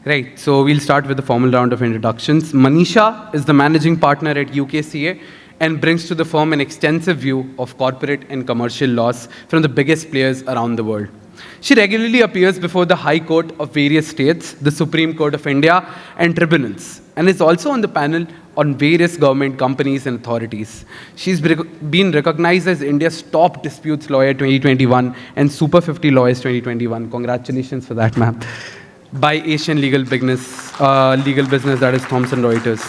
Right, so we'll start with the formal round of introductions. Manisha is the managing partner at UKCA and brings to the firm an extensive view of corporate and commercial laws from the biggest players around the world. She regularly appears before the High Court of various states, the Supreme Court of India, and tribunals, and is also on the panel on various government companies and authorities. She's been recognized as India's top disputes lawyer 2021 and Super 50 Lawyers 2021. Congratulations for that, ma'am. By Asian legal business, that is Thomson Reuters.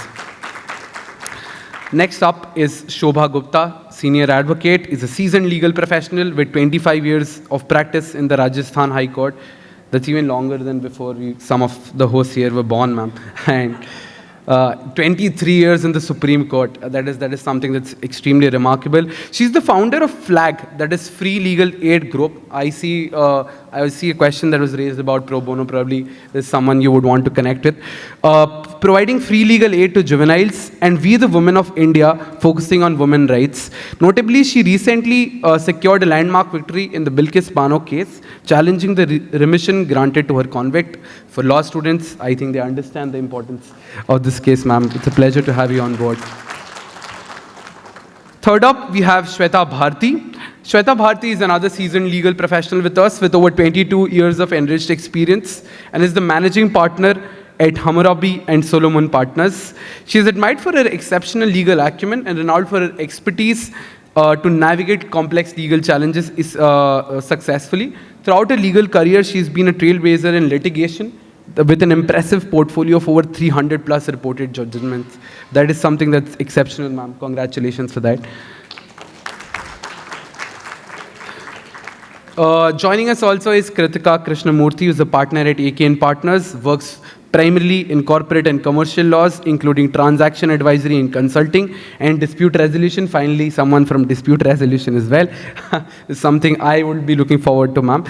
Next up is Shobha Gupta, senior advocate, is a seasoned legal professional with 25 years of practice in the Rajasthan High Court. That's even longer than before some of the hosts here were born, ma'am. And 23 years in the Supreme Court. That is something that's extremely remarkable. She's the founder of FLAG, that is Free Legal Aid Group. I see a question that was raised about pro bono. Probably there's someone you would want to connect with. Providing free legal aid to juveniles, and We the Women of India, focusing on women rights. Notably, she recently secured a landmark victory in the Bilkis Bano case, challenging the remission granted to her convict. For law students, I think they understand the importance of this case, ma'am. It's a pleasure to have you on board. Third up, we have Shweta Bharti. Shweta Bharti is another seasoned legal professional with us with over 22 years of enriched experience and is the managing partner at Hammurabi and Solomon Partners. She is admired for her exceptional legal acumen and renowned for her expertise to navigate complex legal challenges successfully. Throughout her legal career, she has been a trailblazer in litigation with an impressive portfolio of over 300 plus reported judgments. That is something that's exceptional, ma'am. Congratulations for that. Joining us also is Kritika Krishnamurthy, who is a partner at AK & Partners, works primarily in corporate and commercial laws, including transaction advisory and consulting, and dispute resolution. Finally, someone from dispute resolution as well. Is something I would be looking forward to, ma'am.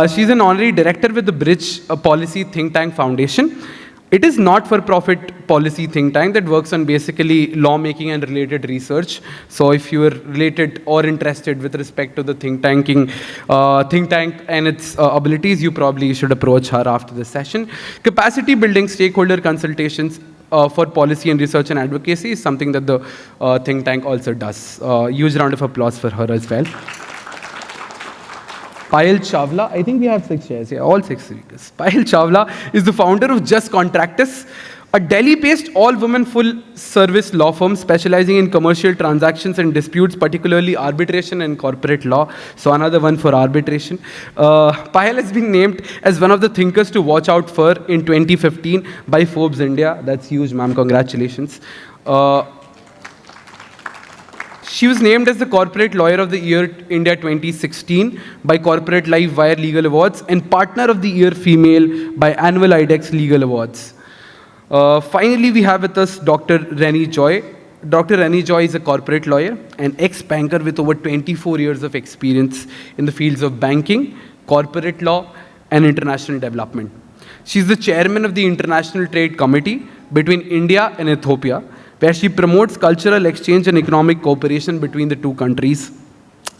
She's an honorary director with the Bridge Policy Think Tank Foundation. It is not-for-profit policy think tank that works on basically lawmaking and related research. So if you are related or interested with respect to the think tank and its abilities, you probably should approach her after this session. Capacity building stakeholder consultations for policy and research and advocacy is something that the think tank also does. Huge round of applause for her as well. Payal Chawla, I think we have 6 chairs here, all 6 speakers. Payal Chawla is the founder of Just Contractus, a Delhi-based all-women full-service law firm specializing in commercial transactions and disputes, particularly arbitration and corporate law. So another one for arbitration. Payal has been named as one of the thinkers to watch out for in 2015 by Forbes India. That's huge, ma'am. Congratulations. She was named as the Corporate Lawyer of the Year India 2016 by Corporate Life Wire Legal Awards and Partner of the Year Female by Annual IDEX Legal Awards. Finally, we have with us Dr. Rennie Joy. Dr. Rennie Joy is a corporate lawyer and ex-banker with over 24 years of experience in the fields of banking, corporate law, and international development. She is the chairman of the International Trade Committee between India and Ethiopia, where she promotes cultural exchange and economic cooperation between the two countries.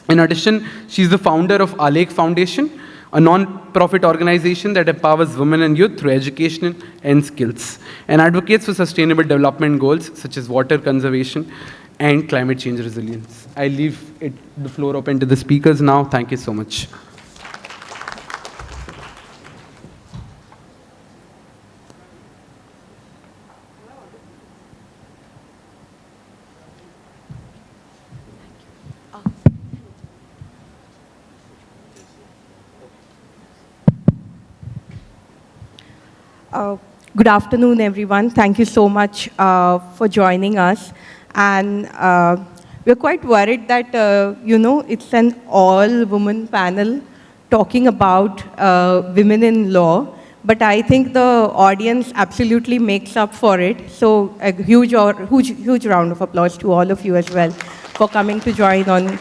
In addition, she is the founder of Alek Foundation, a non-profit organization that empowers women and youth through education and skills, and advocates for sustainable development goals such as water conservation and climate change resilience. I leave the floor open to the speakers now. Thank you so much. Good afternoon, everyone. Thank you so much for joining us. And we're quite worried that, it's an all-woman panel talking about women in law. But I think the audience absolutely makes up for it. So a huge round of applause to all of you as well for coming to join on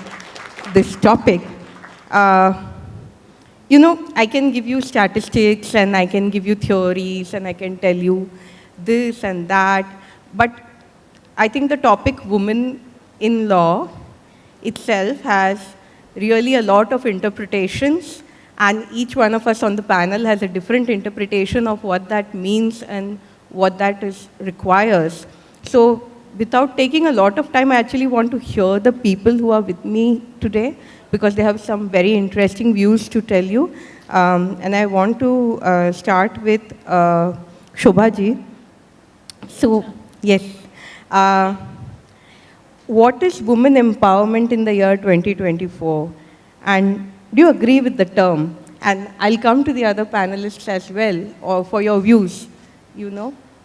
this topic. I can give you statistics and I can give you theories and I can tell you this and that. But I think the topic women in law itself has really a lot of interpretations And each one of us on the panel has a different interpretation of what that means and what that requires. So without taking a lot of time, I actually want to hear the people who are with me today because they have some very interesting views to tell you. And I want to start with Shobha ji. So, yes. What is women empowerment in the year 2024? And do you agree with the term? And I'll come to the other panelists as well, or for your views,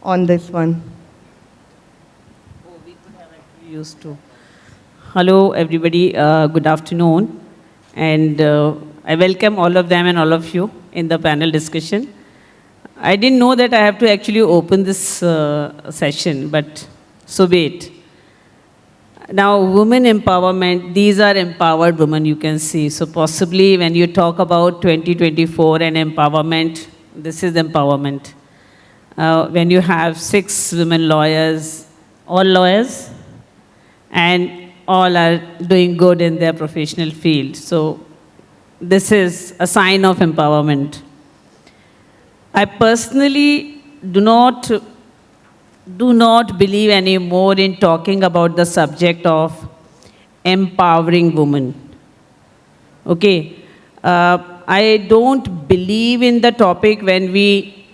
on this one. Oh, we could have actually used to. Hello, everybody. Good afternoon. And I welcome all of them and all of you in the panel discussion. I didn't know that I have to actually open this session, but so be it. Now, women empowerment, these are empowered women, you can see. So possibly when you talk about 2024 and empowerment, this is empowerment. When you have 6 women lawyers, all lawyers, and all are doing good in their professional field. So this is a sign of empowerment. I personally do not believe anymore in talking about the subject of empowering women. Okay. I don't believe in the topic when we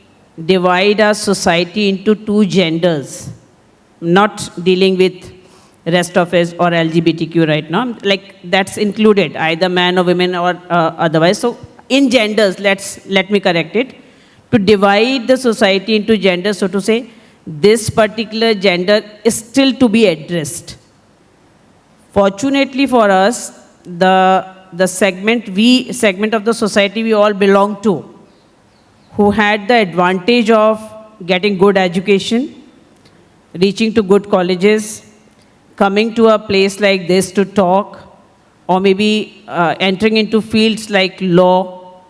divide our society into 2 genders, not dealing with rest of us or LGBTQ right now. Like that's included, either man or women or otherwise. So in genders, let me correct it. To divide the society into genders, so to say, this particular gender is still to be addressed. Fortunately for us, the segment of the society we all belong to, who had the advantage of getting good education, reaching to good colleges, coming to a place like this to talk, or maybe entering into fields like law,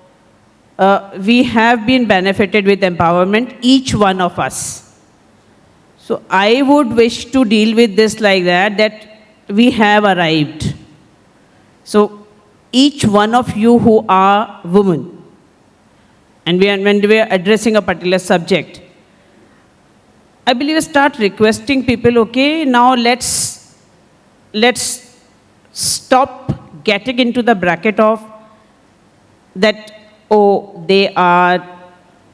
we have been benefited with empowerment, each one of us. So I would wish to deal with this like that we have arrived. So each one of you who are women, and when we are addressing a particular subject, I believe start requesting people, okay, now let's stop getting into the bracket of that, oh, they are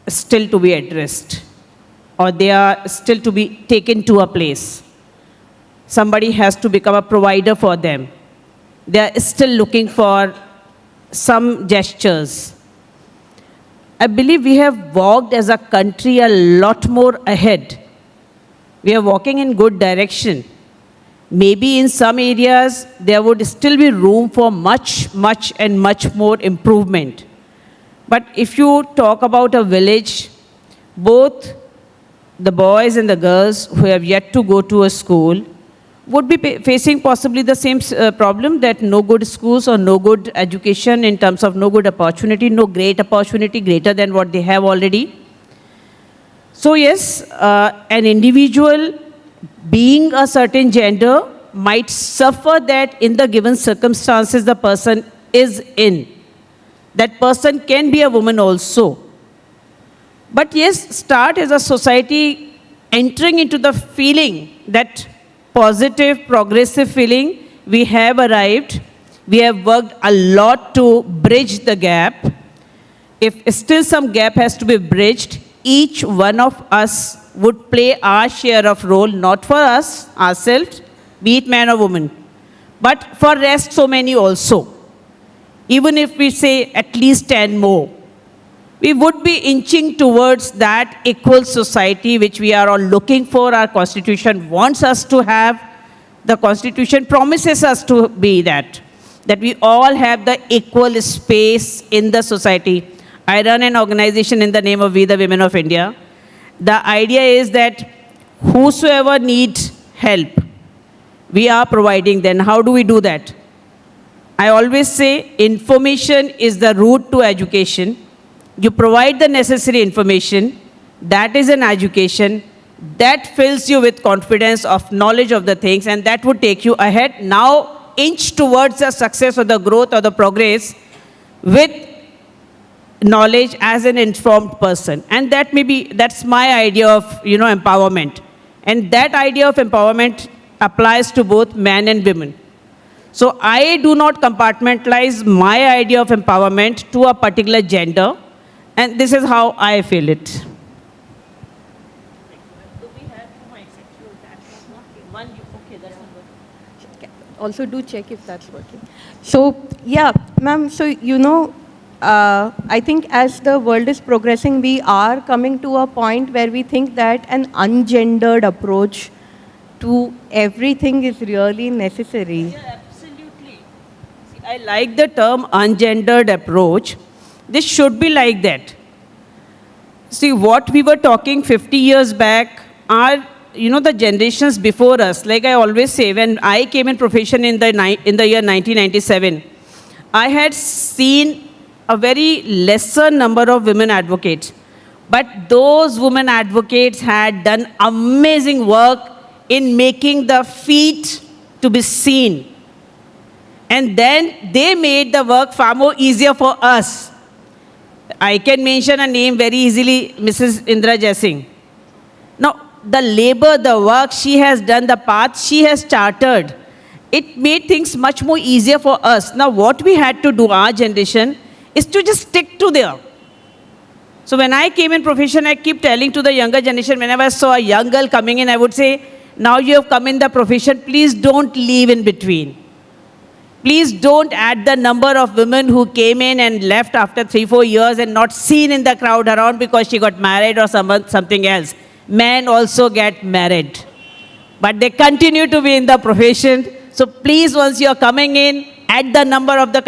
still to be addressed, or they are still to be taken to a place. Somebody has to become a provider for them. They are still looking for some gestures. I believe we have walked as a country a lot more ahead. We are walking in good direction. Maybe in some areas, there would still be room for much more improvement. But if you talk about a village, both the boys and the girls who have yet to go to a school would be facing possibly the same problem, that no good schools or no good education in terms of no good opportunity, no great opportunity greater than what they have already. So yes, an individual being a certain gender might suffer that in the given circumstances the person is in. That person can be a woman also. But yes, start as a society entering into the feeling, that positive, progressive feeling, we have arrived. We have worked a lot to bridge the gap. If still some gap has to be bridged, each one of us would play our share of role, not for us, ourselves, be it man or woman, but for rest so many also. Even if we say at least 10 more, we would be inching towards that equal society which we are all looking for. Our Constitution wants us to have. The Constitution promises us to be that we all have the equal space in the society. I run an organization in the name of We the Women of India. The idea is that whosoever needs help, we are providing them. How do we do that? I always say information is the route to education. You provide the necessary information, that is an education, that fills you with confidence of knowledge of the things, and that would take you ahead. Now inch towards the success or the growth or the progress with knowledge as an informed person. And that's my idea of, empowerment. And that idea of empowerment applies to both men and women. So I do not compartmentalize my idea of empowerment to a particular gender. And this is how I feel it. Also do check if that's working. So, yeah, ma'am, so, I think as the world is progressing, we are coming to a point where we think that an ungendered approach to everything is really necessary. Yeah, absolutely. See, I like the term ungendered approach. This should be like that. See, what we were talking 50 years back are, the generations before us. Like I always say, when I came in profession in the year 1997, I had seen a very lesser number of women advocates. But those women advocates had done amazing work in making the feet to be seen. And then they made the work far more easier for us. I can mention a name very easily, Mrs. Indra Jaising. Now, the labor, the work she has done, the path she has charted, it made things much more easier for us. Now, what we had to do, our generation, is to just stick to there. So when I came in profession, I keep telling to the younger generation, whenever I saw a young girl coming in, I would say, now you have come in the profession, please don't leave in between. Please don't add the number of women who came in and left after 3-4 years and not seen in the crowd around because she got married or something else. Men also get married. But they continue to be in the profession. So please, once you are coming in, add the number of the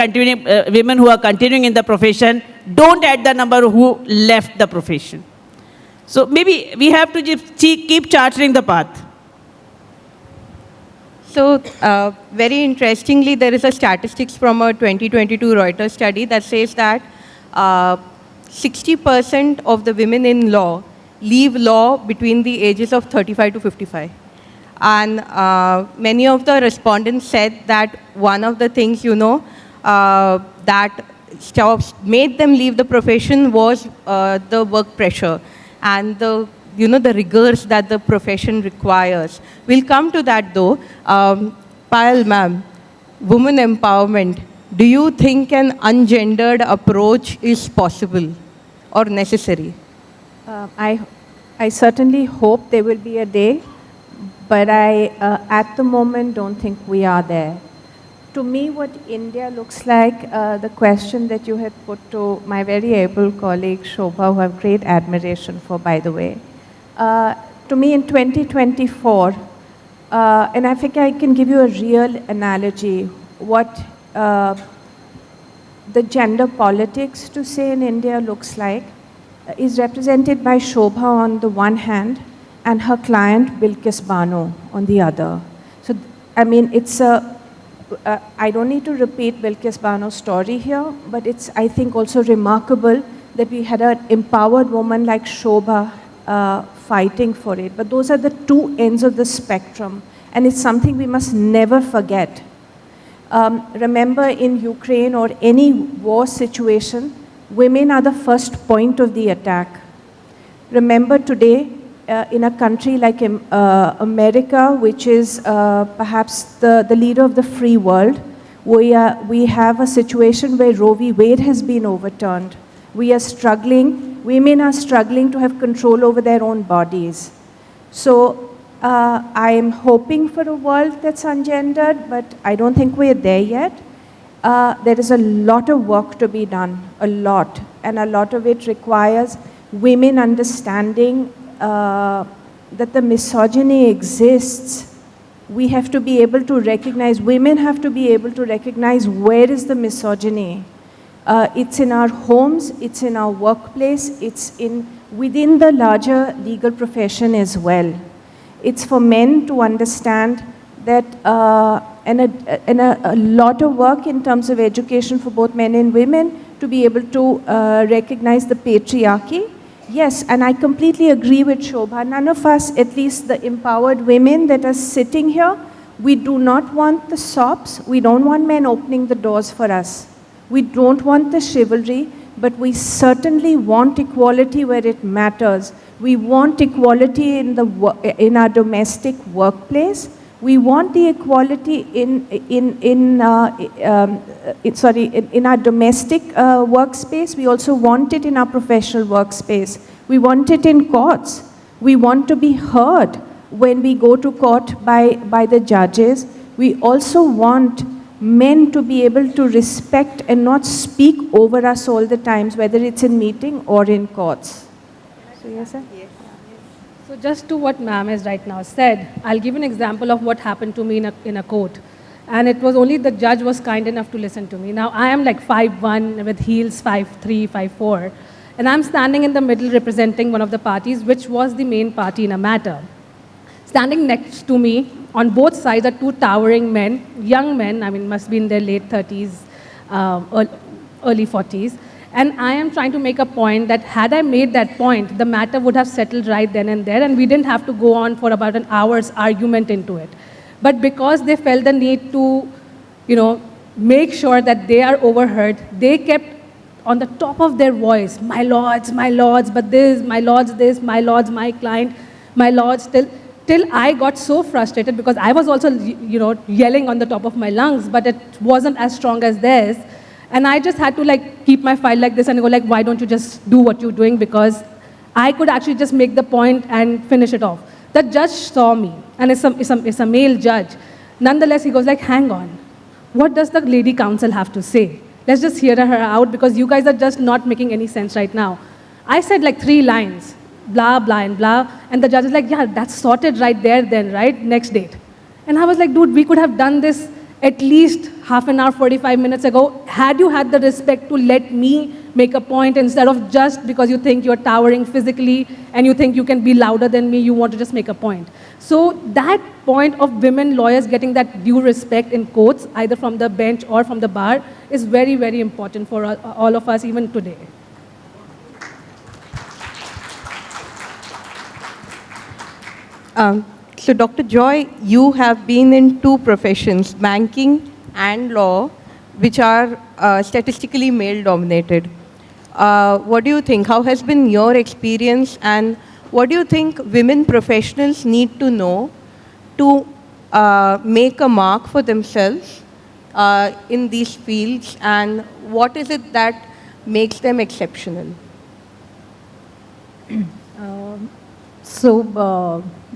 women who are continuing in the profession. Don't add the number who left the profession. So maybe we have to just keep charting the path. So, very interestingly, there is a statistics from a 2022 Reuters study that says that 60% of the women in law leave law between the ages of 35 to 55. And many of the respondents said that one of the things, that made them leave the profession was the work pressure and the rigors that the profession requires. We'll come to that though. Payal ma'am, women empowerment, do you think an ungendered approach is possible or necessary? I certainly hope there will be a day, but I, at the moment, don't think we are there. To me, what India looks like, the question that you had put to my very able colleague Shobha, who I have great admiration for, by the way, to me in 2024, and I think I can give you a real analogy, what the gender politics, to say, in India looks like, is represented by Shobha on the one hand and her client Bilkis Bano on the other. So, I mean, it's a, I don't need to repeat Bilkis Bano's story here, but it's, I think, also remarkable that we had an empowered woman like Shobha fighting for it. But those are the two ends of the spectrum, and it's something we must never forget. Remember, in Ukraine or any war situation, women are the first point of the attack. Remember today, in a country like America, which is perhaps the leader of the free world, we have a situation where Roe v. Wade has been overturned. We are struggling, women are struggling to have control over their own bodies. So I am hoping for a world that's ungendered, but I don't think we're there yet. There is a lot of work to be done, a lot, and a lot of it requires women understanding that the misogyny exists. We have to be able to recognize, women have to be able to recognize where is the misogyny. It's in our homes, it's in our workplace, it's within the larger legal profession as well. It's for men to understand that, and a lot of work in terms of education for both men and women to be able to recognize the patriarchy. Yes, and I completely agree with Shobha. None of us, at least the empowered women that are sitting here, we do not want the sops. We don't want men opening the doors for us. We don't want the chivalry. but we certainly want equality where it matters. We want equality in our domestic workplace. We want the equality in our domestic workspace. We also want it in our professional workspace. We want it in courts. We want to be heard when we go to court by the judges. We also want men to be able to respect and not speak over us all the times, whether it's in meeting or in courts. So, yes, sir? Yes. So just to what ma'am has right now said, I'll give an example of what happened to me in a court. And it was only the judge was kind enough to listen to me. Now I am like 5'1" with heels 5'3", 5'4", and I'm standing in the middle representing one of the parties, which was the main party in a matter. Standing next to me on both sides are two towering men, young men, I mean must be in their late 30s, early 40s. And I am trying to make a point that had I made that point, the matter would have settled right then and there, and we didn't have to go on for about an hour's argument into it. But because they felt the need to, make sure that they are overheard, they kept on the top of their voice, my lords, but this, my lords, my client, my lords, till I got so frustrated because I was also, yelling on the top of my lungs, but it wasn't as strong as theirs. And I just had to keep my file like this and go why don't you just do what you're doing, because I could actually just make the point and finish it off. The judge saw me, and it's a male judge. Nonetheless, he goes hang on, what does the lady counsel have to say? Let's just hear her out because you guys are just not making any sense right now. I said 3 lines, blah, blah, and blah, and the judge is yeah, that's sorted right there then, right? Next date. And I was dude, we could have done this at least half an hour, 45 minutes ago, had you had the respect to let me make a point instead of just because you think you're towering physically and you think you can be louder than me, you want to just make a point. So that point of women lawyers getting that due respect in courts, either from the bench or from the bar, is very, very important for all of us even today. So, Dr. Joy, you have been in 2 professions, banking and law, which are statistically male-dominated. What do you think? How has been your experience, and what do you think women professionals need to know to make a mark for themselves in these fields, and what is it that makes them exceptional?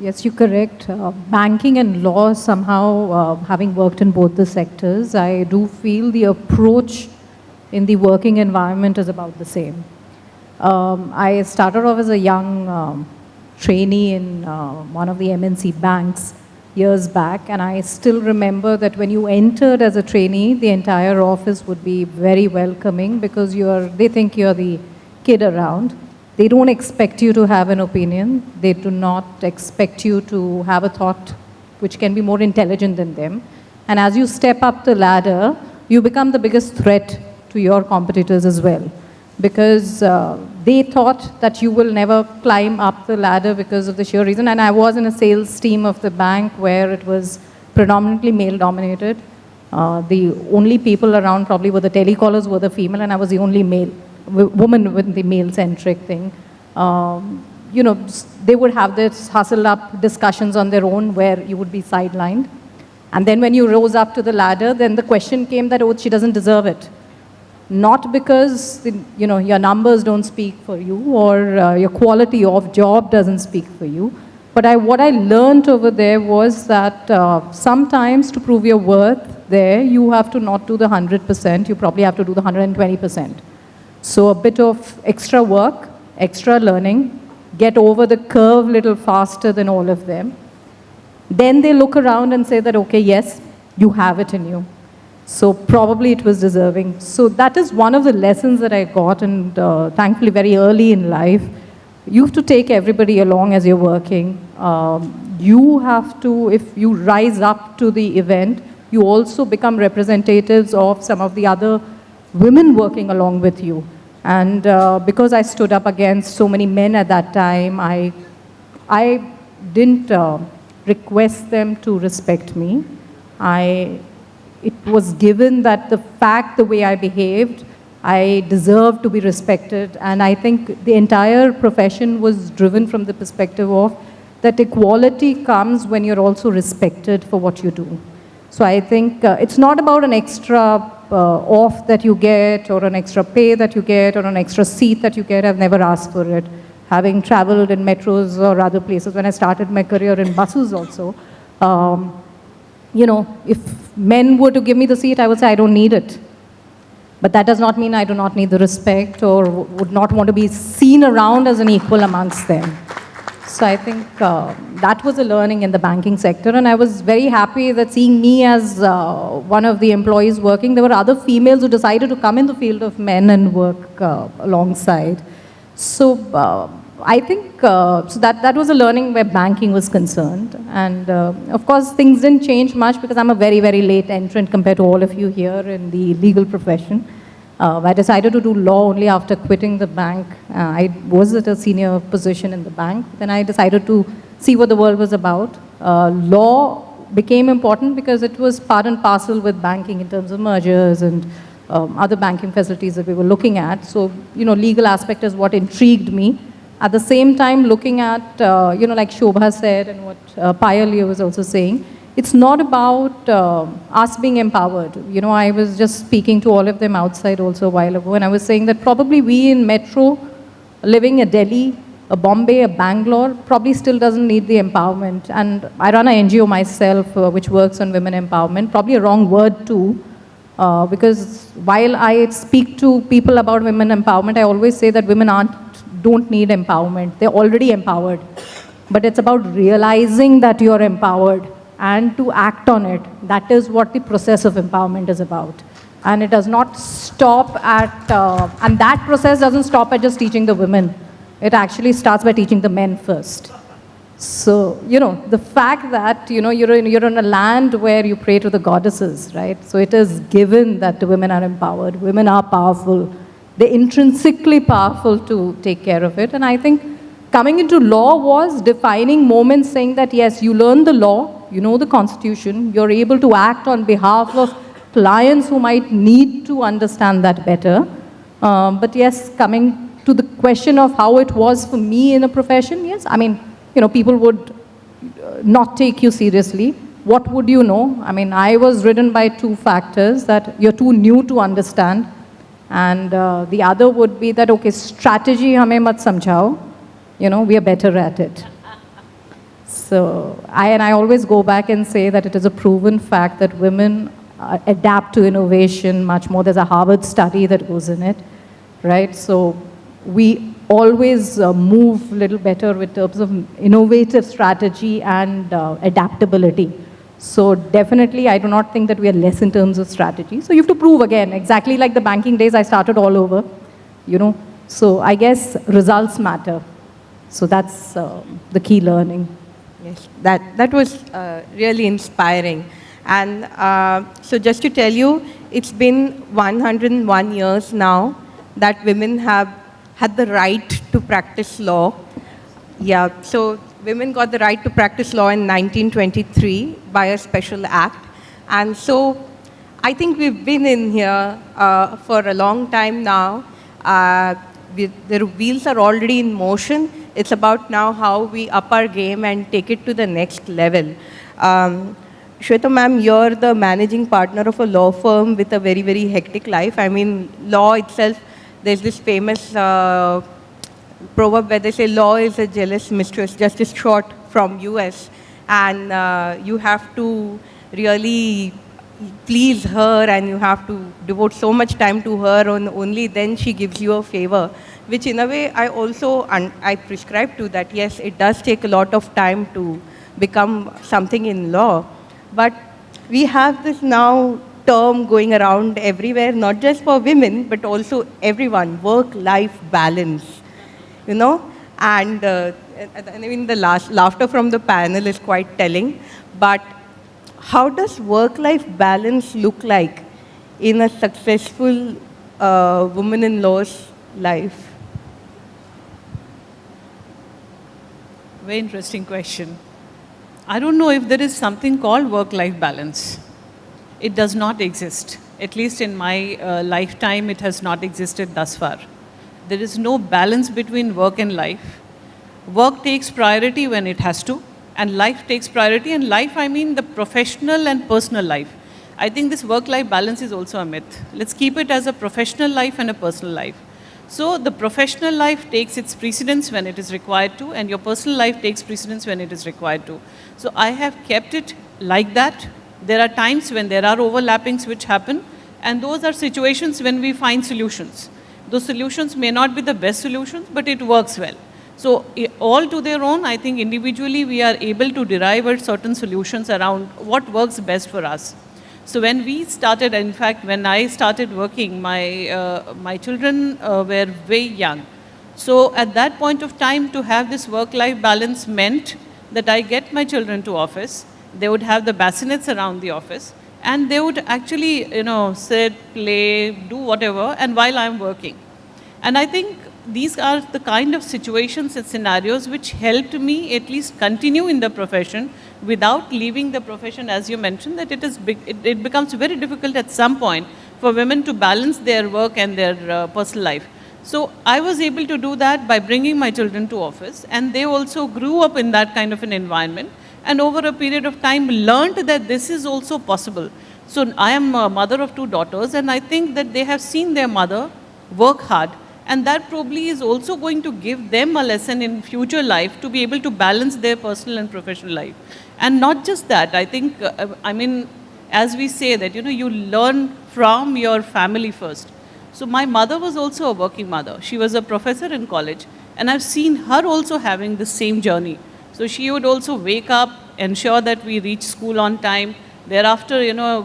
Yes, you're correct. Banking and law, somehow, having worked in both the sectors, I do feel the approach in the working environment is about the same. I started off as a young trainee in one of the MNC banks years back, and I still remember that when you entered as a trainee, the entire office would be very welcoming because they think you're the kid around. They don't expect you to have an opinion. They do not expect you to have a thought which can be more intelligent than them. And as you step up the ladder, you become the biggest threat to your competitors as well. Because they thought that you will never climb up the ladder because of the sheer reason. And I was in a sales team of the bank where it was predominantly male-dominated. The only people around probably were the telecallers were the female, and I was the only woman with the male-centric thing. They would have this hustle-up discussions on their own where you would be sidelined. And then when you rose up to the ladder, then the question came that, oh, she doesn't deserve it. Not because, your numbers don't speak for you or your quality of job doesn't speak for you. But what I learned over there was that sometimes to prove your worth there, you have to not do the 100%, you probably have to do the 120%. So a bit of extra work, extra learning, get over the curve a little faster than all of them. Then they look around and say that, okay, yes, you have it in you. So probably it was deserving. So that is one of the lessons that I got, and thankfully very early in life. You have to take everybody along as you're working. You have to, if you rise up to the event, you also become representatives of some of the other women working along with you. And because I stood up against so many men at that time, I didn't request them to respect me. It was given that the way I behaved I deserve to be respected. And I think the entire profession was driven from the perspective of that equality comes when you're also respected for what you do. So I think it's not about an extra off that you get or an extra pay that you get or an extra seat that you get. I've never asked for it. Having traveled in metros or other places, when I started my career in buses also, you know, if men were to give me the seat, I would say I don't need it. But that does not mean I do not need the respect or would not want to be seen around as an equal amongst them. So I think that was a learning in the banking sector, and I was very happy that seeing me as one of the employees working, there were other females who decided to come in the field of men and work alongside. So I think so that was a learning where banking was concerned. And of course, things didn't change much because I'm a very, very late entrant compared to all of you here in the legal profession. I decided to do law only after quitting the bank. I was at a senior position in the bank. Then I decided to see what the world was about. Law became important because it was part and parcel with banking in terms of mergers and other banking facilities that we were looking at. So, you know, legal aspect is what intrigued me. At the same time, looking at, you know, like Shobha said and what Payal was also saying, it's not about us being empowered. You know, I was just speaking to all of them outside also a while ago, and I was saying that probably we in Metro, living in Delhi, a Bombay, a Bangalore, probably still doesn't need the empowerment. And I run an NGO myself, which works on women empowerment, probably a wrong word too, because while I speak to people about women empowerment, I always say that women don't need empowerment. They're already empowered. But it's about realizing that you're empowered and to act on it. That is what the process of empowerment is about. And it does not stop at, and that process doesn't stop at just teaching the women. It actually starts by teaching the men first. So, you know, the fact that, you know, you're in a land where you pray to the goddesses, right? So it is given that the women are empowered. Women are powerful. They're intrinsically powerful to take care of it. And I think coming into law was defining moments saying that, yes, you learn the law, you know the constitution, you're able to act on behalf of clients who might need to understand that better. But yes, coming to the question of how it was for me in a profession, yes, I mean, you know, people would not take you seriously. What would you know? I mean, I was ridden by two factors, that you're too new to understand. And the other would be that, okay, strategy hame mat samjhao, you know, we are better at it. So I always go back and say that it is a proven fact that women adapt to innovation much more. There's a Harvard study that goes in it, right? So we always move a little better in terms of innovative strategy and adaptability. So definitely, I do not think that we are less in terms of strategy. So you have to prove again, exactly like the banking days, I started all over, you know. So I guess results matter. So that's the key learning. Yes, that was really inspiring. And so just to tell you, it's been 101 years now that women have had the right to practice law. Yeah, so women got the right to practice law in 1923 by a special act. And so I think we've been in here for a long time now. The wheels are already in motion. It's about now how we up our game and take it to the next level. Shweta ma'am, you're the managing partner of a law firm with a very, very hectic life. I mean, law itself, there's this famous proverb where they say law is a jealous mistress, just as short from US. And you have to really please her and you have to devote so much time to her, and only then she gives you a favor, which in a way I also I prescribe to that. Yes, it does take a lot of time to become something in law. But we have this now term going around everywhere, not just for women, but also everyone, work-life balance, you know? And I mean, the laughter from the panel is quite telling, but how does work-life balance look like in a successful woman-in-law's life? Very interesting question. I don't know if there is something called work-life balance. It does not exist. At least in my lifetime, it has not existed thus far. There is no balance between work and life. Work takes priority when it has to, and life takes priority. And life, I mean the professional and personal life. I think this work-life balance is also a myth. Let's keep it as a professional life and a personal life. So the professional life takes its precedence when it is required to, and your personal life takes precedence when it is required to. So I have kept it like that. There are times when there are overlappings which happen, and those are situations when we find solutions. Those solutions may not be the best solutions, but it works well. So all to their own, I think individually we are able to derive certain solutions around what works best for us. So when we started, in fact, when I started working, my children were very young. So at that point of time, to have this work-life balance meant that I get my children to office. They would have the bassinets around the office, and they would actually, sit, play, do whatever, and while I'm working. And I think these are the kind of situations and scenarios which helped me at least continue in the profession without leaving the profession. As you mentioned, that it becomes very difficult at some point for women to balance their work and their personal life. So I was able to do that by bringing my children to office, and they also grew up in that kind of an environment, and over a period of time learned that this is also possible. So I am a mother of 2 daughters, and I think that they have seen their mother work hard, and that probably is also going to give them a lesson in future life to be able to balance their personal and professional life. And not just that, I think, as we say that, you learn from your family first. So my mother was also a working mother. She was a professor in college, and I've seen her also having the same journey. So she would also wake up, ensure that we reach school on time, thereafter,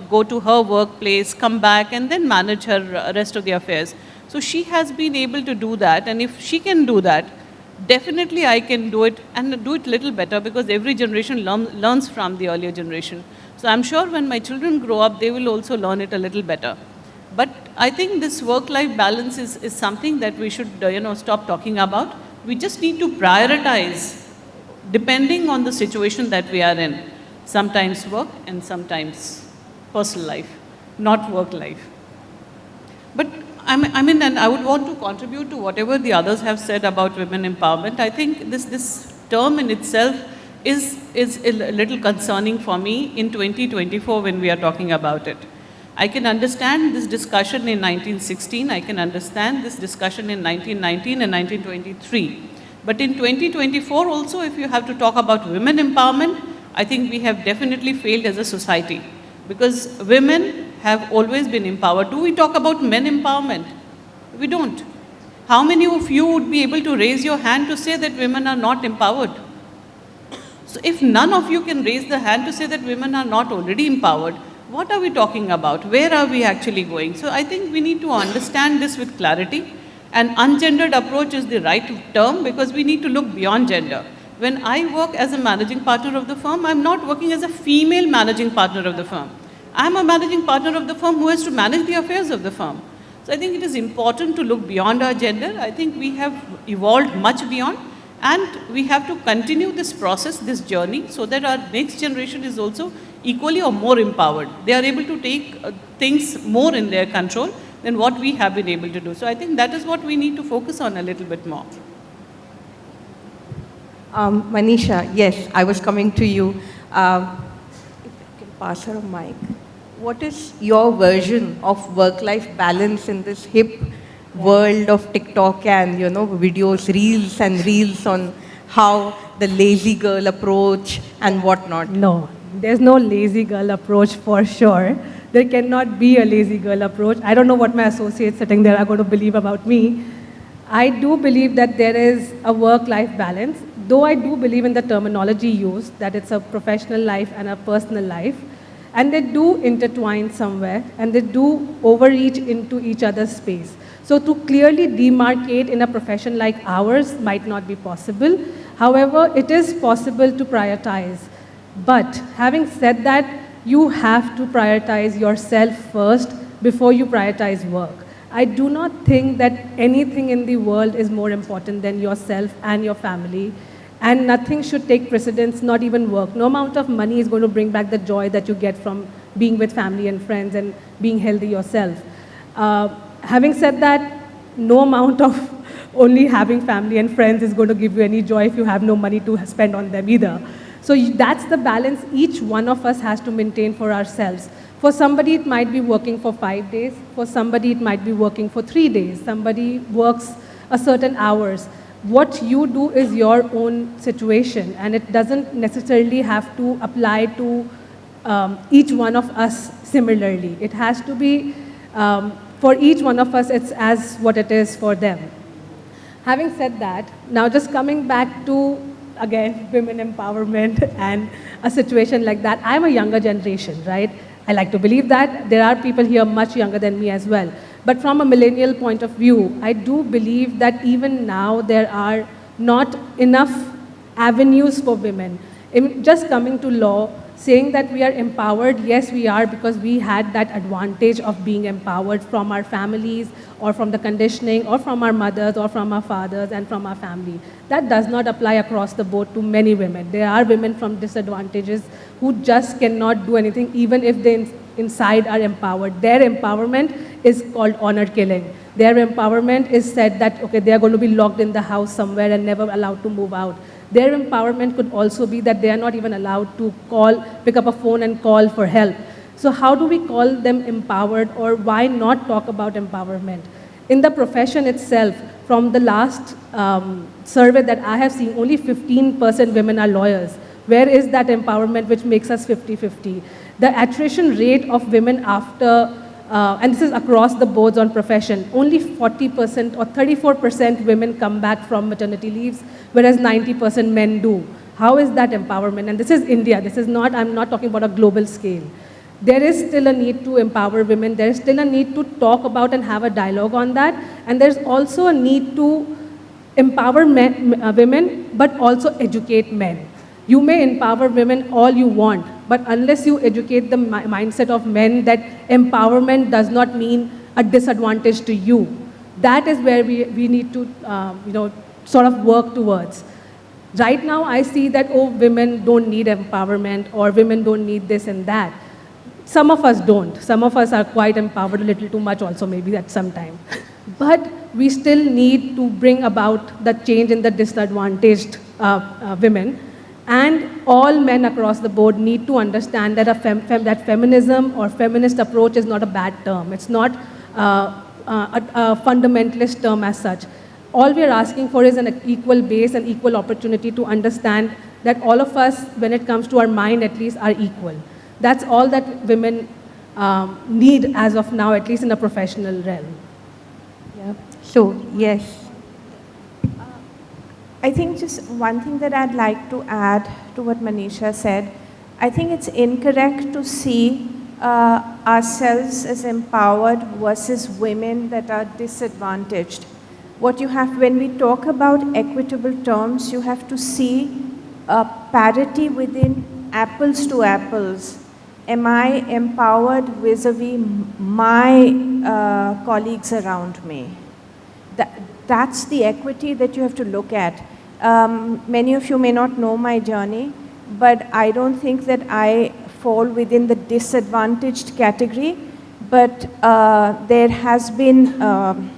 go to her workplace, come back, and then manage her rest of the affairs. So she has been able to do that, and if she can do that, definitely I can do it, and do it little better, because every generation learns from the earlier generation. So I'm sure when my children grow up, they will also learn it a little better. But I think this work-life balance is something that we should stop talking about. We just need to prioritize depending on the situation that we are in. Sometimes work and sometimes personal life, not work life. But and I would want to contribute to whatever the others have said about women empowerment. I think this term in itself is a little concerning for me in 2024 when we are talking about it. I can understand this discussion in 1916, I can understand this discussion in 1919 and 1923. But in 2024 also, if you have to talk about women empowerment, I think we have definitely failed as a society, because women have always been empowered. Do we talk about men empowerment? We don't. How many of you would be able to raise your hand to say that women are not empowered? So if none of you can raise the hand to say that women are not already empowered, what are we talking about? Where are we actually going? So I think we need to understand this with clarity. An ungendered approach is the right term, because we need to look beyond gender. When I work as a managing partner of the firm, I'm not working as a female managing partner of the firm. I'm a managing partner of the firm who has to manage the affairs of the firm. So I think it is important to look beyond our gender. I think we have evolved much beyond, and we have to continue this process, this journey, so that our next generation is also equally or more empowered. They are able to take things more in their control than what we have been able to do. So I think that is what we need to focus on a little bit more. Manisha, yes, I was coming to you. If I can pass her a mic. What is your version of work-life balance in this hip world of TikTok and, videos, reels on how the lazy girl approach and whatnot? No, there's no lazy girl approach for sure. There cannot be a lazy girl approach. I don't know what my associates sitting there are going to believe about me. I do believe that there is a work-life balance, though I do believe in the terminology used, that it's a professional life and a personal life. And they do intertwine somewhere, and they do overreach into each other's space. So to clearly demarcate in a profession like ours might not be possible. However, it is possible to prioritize. But having said that, you have to prioritize yourself first before you prioritize work. I do not think that anything in the world is more important than yourself and your family. And nothing should take precedence, not even work. No amount of money is going to bring back the joy that you get from being with family and friends and being healthy yourself. Having said that, no amount of only having family and friends is going to give you any joy if you have no money to spend on them either. So that's the balance each one of us has to maintain for ourselves. For somebody, it might be working for 5 days. For somebody, it might be working for 3 days. Somebody works a certain hours. What you do is your own situation, and it doesn't necessarily have to apply to each one of us similarly. It has to be, for each one of us, it's as what it is for them. Having said that, now just coming back to, again, women empowerment and a situation like that, I'm a younger generation, right? I like to believe that. There are people here much younger than me as well. But from a millennial point of view, I do believe that even now there are not enough avenues for women. Just coming to law, saying that we are empowered, yes, we are, because we had that advantage of being empowered from our families or from the conditioning or from our mothers or from our fathers and from our family. That does not apply across the board to many women. There are women from disadvantages who just cannot do anything, even if they inside are empowered. Their empowerment is called honor killing. Their empowerment is said that, okay, they are going to be locked in the house somewhere and never allowed to move out. Their empowerment could also be that they are not even allowed to pick up a phone and call for help. So how do we call them empowered, or why not talk about empowerment? In the profession itself, from the last survey that I have seen, only 15% women are lawyers. Where is that empowerment which makes us 50-50? The attrition rate of women after, and this is across the boards on profession, only 40% or 34% women come back from maternity leaves, whereas 90% men do. How is that empowerment? And this is India. This is not, I'm not talking about a global scale. There is still a need to empower women. There is still a need to talk about and have a dialogue on that. And there's also a need to empower women, but also educate men. You may empower women all you want, but unless you educate the mindset of men that empowerment does not mean a disadvantage to you, that is where we need to sort of work towards. Right now, I see that, oh, women don't need empowerment, or women don't need this and that. Some of us don't. Some of us are quite empowered a little too much also, maybe at some time. But we still need to bring about the change in the disadvantaged women. And all men across the board need to understand that that feminism or feminist approach is not a bad term. It's not a fundamentalist term as such. All we are asking for is an equal base and equal opportunity to understand that all of us, when it comes to our mind at least, are equal. That's all that women need as of now, at least in the professional realm. Yeah. So, yes. I think just one thing that I'd like to add to what Manisha said, I think it's incorrect to see ourselves as empowered versus women that are disadvantaged. What you have, when we talk about equitable terms, you have to see parity within apples to apples. Am I empowered vis-a-vis my colleagues around me? That's the equity that you have to look at. Many of you may not know my journey, but I don't think that I fall within the disadvantaged category, but there has been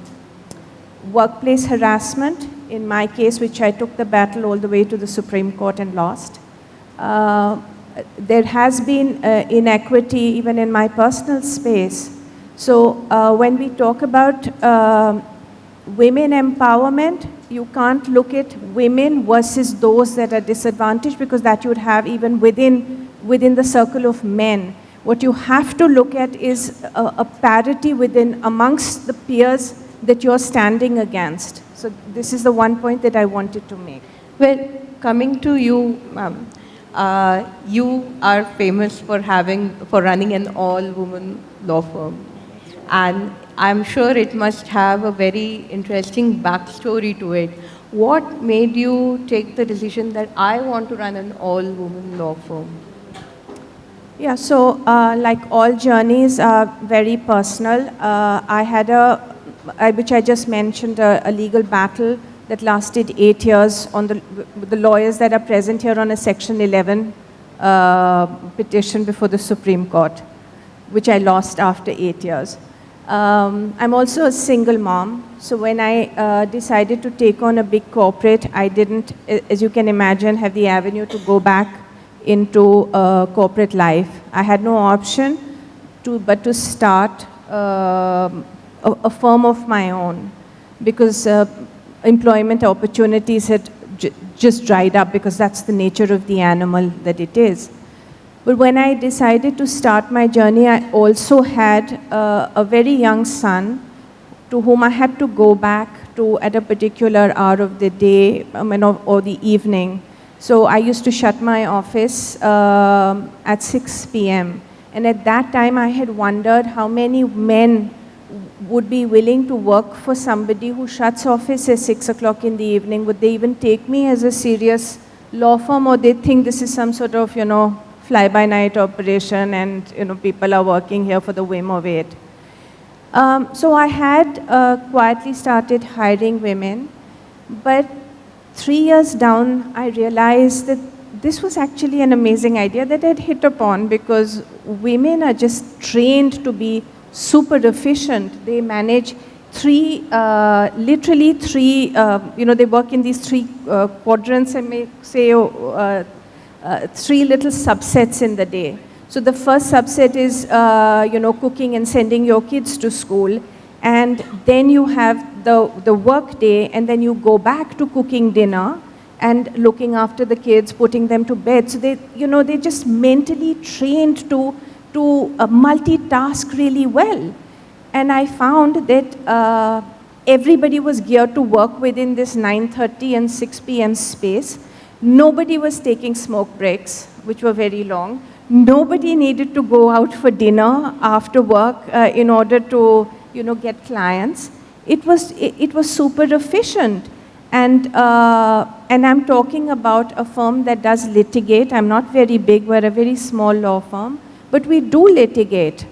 workplace harassment, in my case, which I took the battle all the way to the Supreme Court and lost. There has been inequity even in my personal space. So when we talk about women empowerment, you can't look at women versus those that are disadvantaged, because that you would have even within the circle of men. What you have to look at is a parity amongst the peers that you're standing against. So this is the one point that I wanted to make. Well, coming to you, ma'am, you are famous for running an all-woman law firm, and I'm sure it must have a very interesting backstory to it. What made you take the decision that I want to run an all-woman law firm? Yeah, so like all journeys are very personal. I had which I just mentioned, a legal battle that lasted 8 years with the lawyers that are present here on a Section 11 petition before the Supreme Court. which I lost after 8 years. I'm also a single mom, so when I decided to take on a big corporate, I didn't, as you can imagine, have the avenue to go back into corporate life. I had no option but to start a firm of my own, because employment opportunities had just dried up, because that's the nature of the animal that it is. But when I decided to start my journey, I also had a very young son to whom I had to go back to at a particular hour of the day or the evening. So I used to shut my office at 6 p.m. And at that time, I had wondered how many men would be willing to work for somebody who shuts office at 6 o'clock in the evening. Would they even take me as a serious law firm, or they think this is some sort of, fly-by-night operation and, people are working here for the whim of it. So I had quietly started hiring women, but 3 years down, I realized that this was actually an amazing idea that I'd hit upon, because women are just trained to be super efficient. They manage literally three, they work in these three quadrants and may say three little subsets in the day. So the first subset is, cooking and sending your kids to school. And then you have the work day, and then you go back to cooking dinner and looking after the kids, putting them to bed. So they're just mentally trained to multitask really well. And I found that everybody was geared to work within this 9:30 and 6 p.m. space. Nobody was taking smoke breaks, which were very long. Nobody needed to go out for dinner after work in order to, get clients. It was super efficient. And I'm talking about a firm that does litigate. I'm not very big, we're a very small law firm, but we do litigate.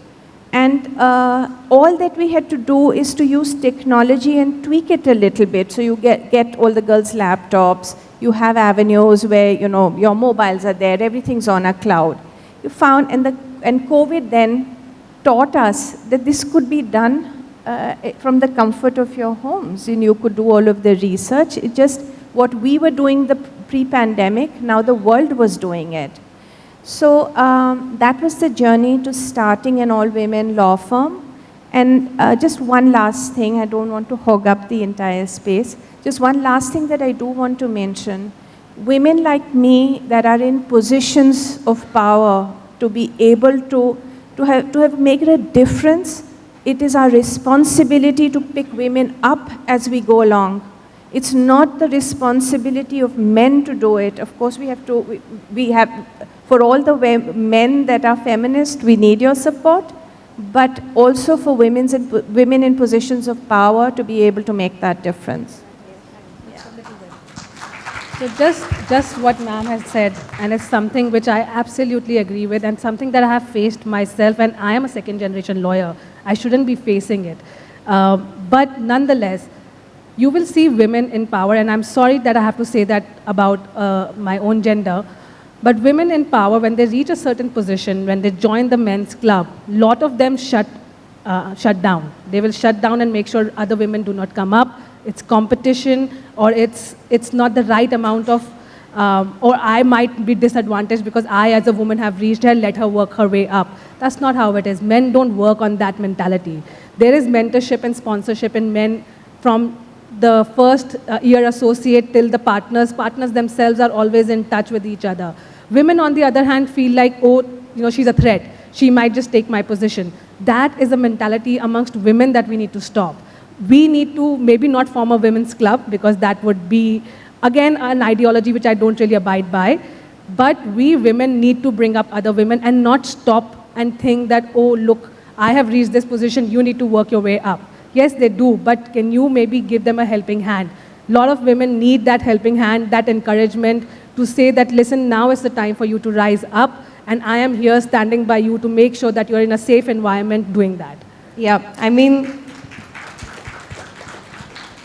And all that we had to do is to use technology and tweak it a little bit. So you get all the girls' laptops, you have avenues where, your mobiles are there, everything's on a cloud. You found, and COVID then taught us that this could be done from the comfort of your homes, and you could do all of the research. It just, what we were doing the pre-pandemic, now the world was doing it. So that was the journey to starting an all-women law firm. And just one last thing, I don't want to hog up the entire space. Just one last thing that I do want to mention. Women like me that are in positions of power to be able to have made a difference, it is our responsibility to pick women up as we go along. It's not the responsibility of men to do it. Of course, we have, for all the men that are feminists, we need your support, but also for women in positions of power to be able to make that difference. So just what ma'am has said, and it's something which I absolutely agree with, and something that I have faced myself, and I am a second-generation lawyer. I shouldn't be facing it. But nonetheless, you will see women in power, and I'm sorry that I have to say that about my own gender, but women in power, when they reach a certain position, when they join the men's club, a lot of them shut down. They will shut down and make sure other women do not come up. It's competition, or it's not the right amount of, or I might be disadvantaged because I as a woman have reached her, let her work her way up. That's not how it is. Men don't work on that mentality. There is mentorship and sponsorship in men from the first year associate till the partners. Partners themselves are always in touch with each other. Women, on the other hand, feel like, she's a threat. She might just take my position. That is a mentality amongst women that we need to stop. We need to maybe not form a women's club, because that would be, again, an ideology which I don't really abide by. But we women need to bring up other women and not stop and think that, oh, look, I have reached this position, you need to work your way up. Yes, they do, but can you maybe give them a helping hand? A lot of women need that helping hand, that encouragement to say that, listen, now is the time for you to rise up, and I am here standing by you to make sure that you're in a safe environment doing that. Yeah, I mean,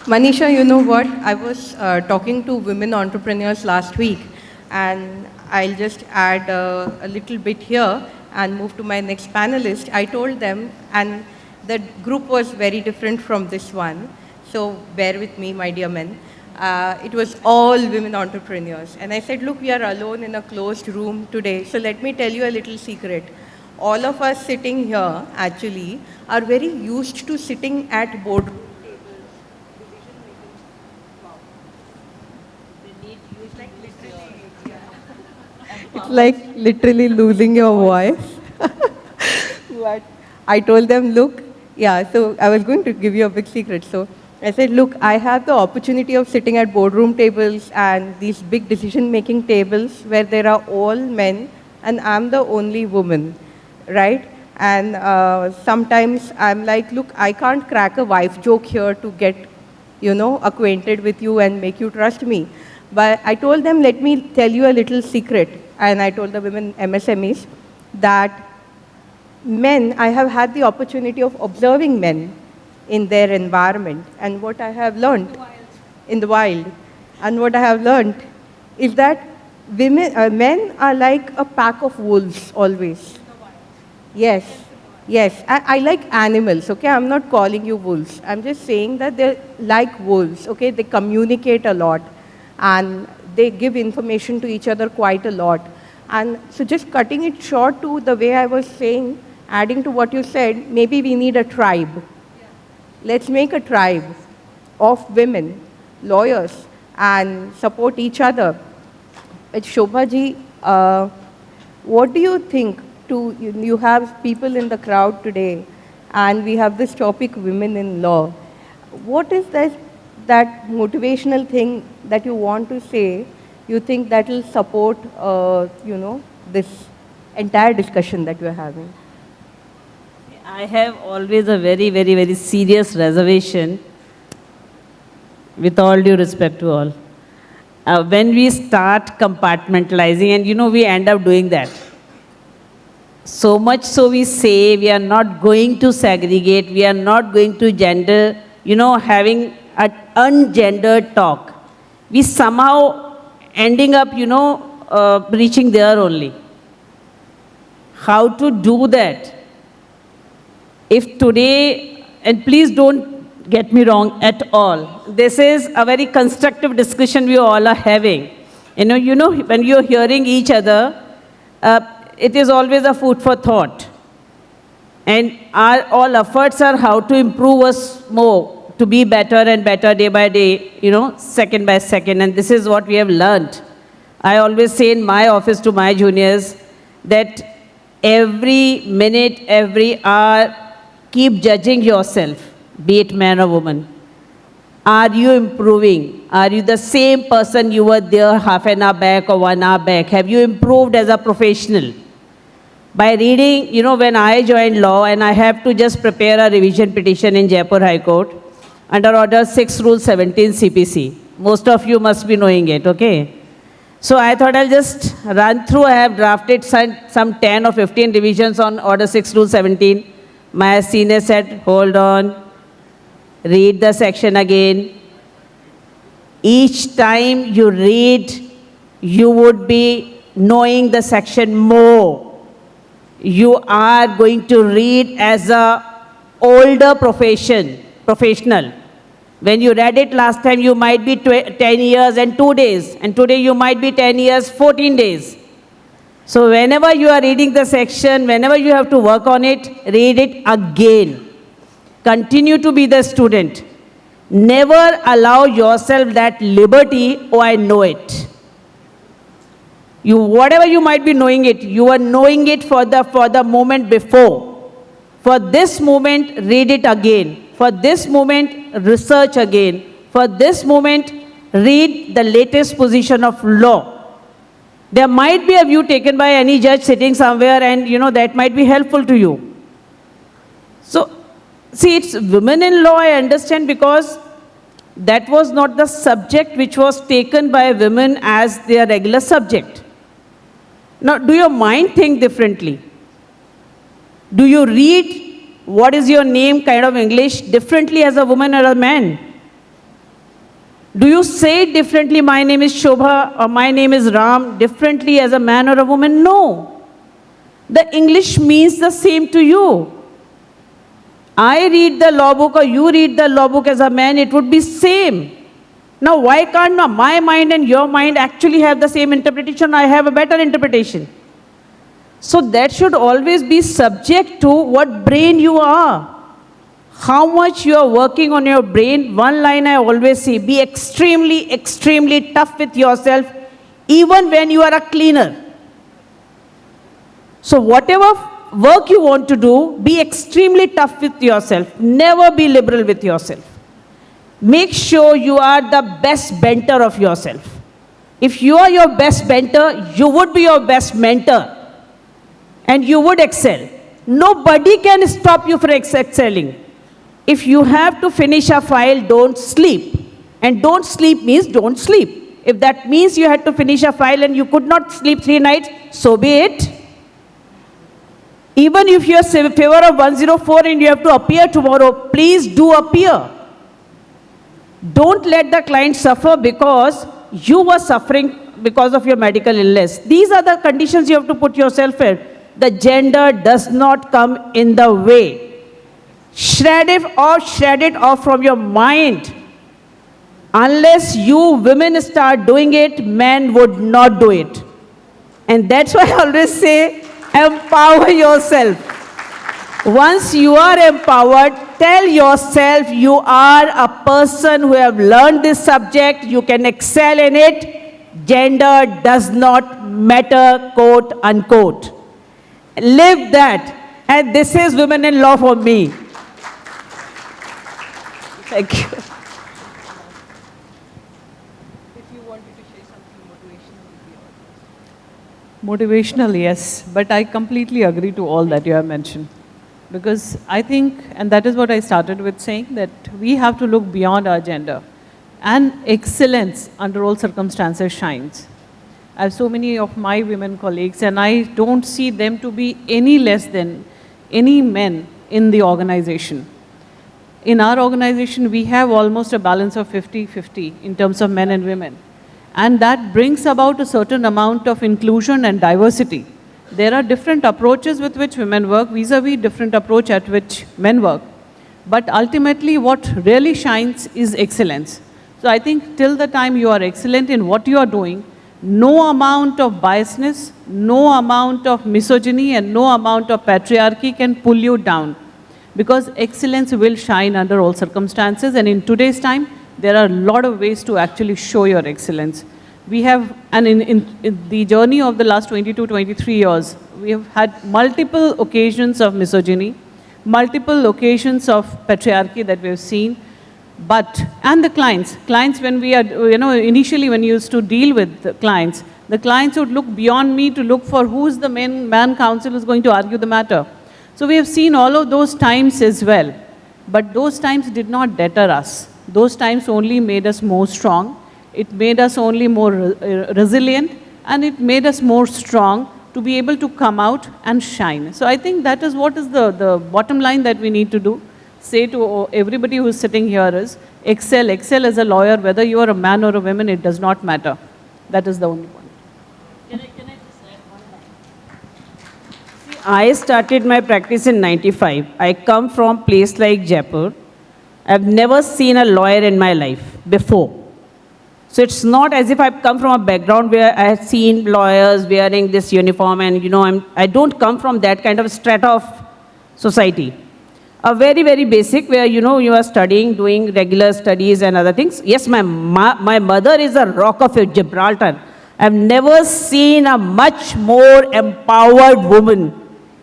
Manisha, you know what? I was talking to women entrepreneurs last week, and I'll just add a little bit here and move to my next panelist, I told them, and the group was very different from this one, so bear with me, my dear men. It was all women entrepreneurs. And I said, look, we are alone in a closed room today, so let me tell you a little secret. All of us sitting here, actually, are very used to sitting at boardroom tables, it's like literally losing your voice. But I told them, look, yeah, so I was going to give you a big secret. So I said, look, I have the opportunity of sitting at boardroom tables and these big decision-making tables where there are all men and I'm the only woman, right? And sometimes I'm like, look, I can't crack a wife joke here to get, acquainted with you and make you trust me. But I told them, let me tell you a little secret. And I told the women MSMEs that men, I have had the opportunity of observing men in their environment. And what I have learned in the wild, and what I have learned is that men are like a pack of wolves always. Yes, yes. I like animals, okay? I'm not calling you wolves. I'm just saying that they're like wolves, okay? They communicate a lot and they give information to each other quite a lot. And so just cutting it short to the way I was saying, adding to what you said, maybe we need a tribe. Let's make a tribe of women, lawyers, and support each other. But Shobha ji, what do you think? You have people in the crowd today, and we have this topic, women in law. What is that motivational thing that you want to say, you think that will support, this entire discussion that we're having? I have always a very, very, very serious reservation, with all due respect to all. When we start compartmentalizing, and we end up doing that. So much so we say we are not going to segregate, we are not going to gender, having an ungendered talk. We somehow ending up, reaching there only. How to do that? If today, and please don't get me wrong at all, this is a very constructive discussion we all are having. When you're hearing each other, it is always a food for thought. And our all efforts are how to improve us more, to be better and better day by day, second by second. And this is what we have learned. I always say in my office to my juniors that every minute, every hour, keep judging yourself, be it man or woman. Are you improving? Are you the same person you were there half an hour back or 1 hour back? Have you improved as a professional? By reading, when I joined law and I have to just prepare a revision petition in Jaipur High Court under Order 6 Rule 17 CPC. Most of you must be knowing it, okay? So I thought I'll just run through. I have drafted some 10 or 15 revisions on Order 6 Rule 17. My senior said, hold on, read the section again. Each time you read, you would be knowing the section more. You are going to read as a older professional. When you read it last time, you might be 10 years and 2 days. And today you might be 10 years, 14 days. So whenever you are reading the section, whenever you have to work on it, read it again. Continue to be the student. Never allow yourself that liberty, oh, I know it. Whatever you might be knowing it, you are knowing it for the moment before. For this moment, read it again. For this moment, research again. For this moment, read the latest position of law. There might be a view taken by any judge sitting somewhere and, that might be helpful to you. So, see, it's women in law, I understand, because that was not the subject which was taken by women as their regular subject. Now, do your mind think differently? Do you read what is your name kind of English differently as a woman or a man? Do you say it differently, my name is Shobha or my name is Ram, differently as a man or a woman? No. The English means the same to you. I read the law book or you read the law book as a man, it would be same. Now, why can't my mind and your mind actually have the same interpretation? I have a better interpretation. So that should always be subject to what brain you are. How much you are working on your brain. One line I always say, be extremely, extremely tough with yourself, even when you are a cleaner. So whatever work you want to do, be extremely tough with yourself. Never be liberal with yourself. Make sure you are the best benter of yourself. If you are your best benter, you would be your best mentor. And you would excel. Nobody can stop you from excelling. If you have to finish a file, don't sleep. And don't sleep means don't sleep. If that means you had to finish a file and you could not sleep 3 nights, so be it. Even if you are in favor of 104 and you have to appear tomorrow, please do appear. Don't let the client suffer because you were suffering because of your medical illness. These are the conditions you have to put yourself in. The gender does not come in the way. Shred it off from your mind. Unless you women start doing it, men would not do it. And that's why I always say, empower yourself. Once you are empowered, tell yourself you are a person who have learned this subject, you can excel in it. Gender does not matter, quote unquote. Live that. And this is Women in Law for me. Thank you. Motivational, yes, but I completely agree to all that you have mentioned. Because I think, and that is what I started with saying, that we have to look beyond our gender. And excellence under all circumstances shines. I have so many of my women colleagues and I don't see them to be any less than any men in the organization. In our organization, we have almost a balance of 50-50 in terms of men and women. And that brings about a certain amount of inclusion and diversity. There are different approaches with which women work, vis-a-vis different approach at which men work. But ultimately, what really shines is excellence. So I think till the time you are excellent in what you are doing, no amount of biasness, no amount of misogyny, and no amount of patriarchy can pull you down. Because excellence will shine under all circumstances. And in today's time, there are a lot of ways to actually show your excellence. We have, and in the journey of the last 22, 23 years, we have had multiple occasions of misogyny, multiple occasions of patriarchy that we have seen. But, and the clients when we are, initially when you used to deal with the clients would look beyond me to look for who's the man counsel who's going to argue the matter. So we have seen all of those times as well. But those times did not deter us. Those times only made us more strong. It made us only more resilient, and it made us more strong to be able to come out and shine. So I think that is what is the bottom line that we need to do. Say to everybody who is sitting here is, excel as a lawyer, whether you are a man or a woman, it does not matter. That is the only one. Can I just add one line? See, I started my practice in 95. I come from a place like Jaipur. I've never seen a lawyer in my life before. So it's not as if I've come from a background where I have seen lawyers wearing this uniform and, I don't come from that kind of strata of society. A very, very basic where, you are studying, doing regular studies and other things. Yes, my mother is a rock of Gibraltar. I've never seen a much more empowered woman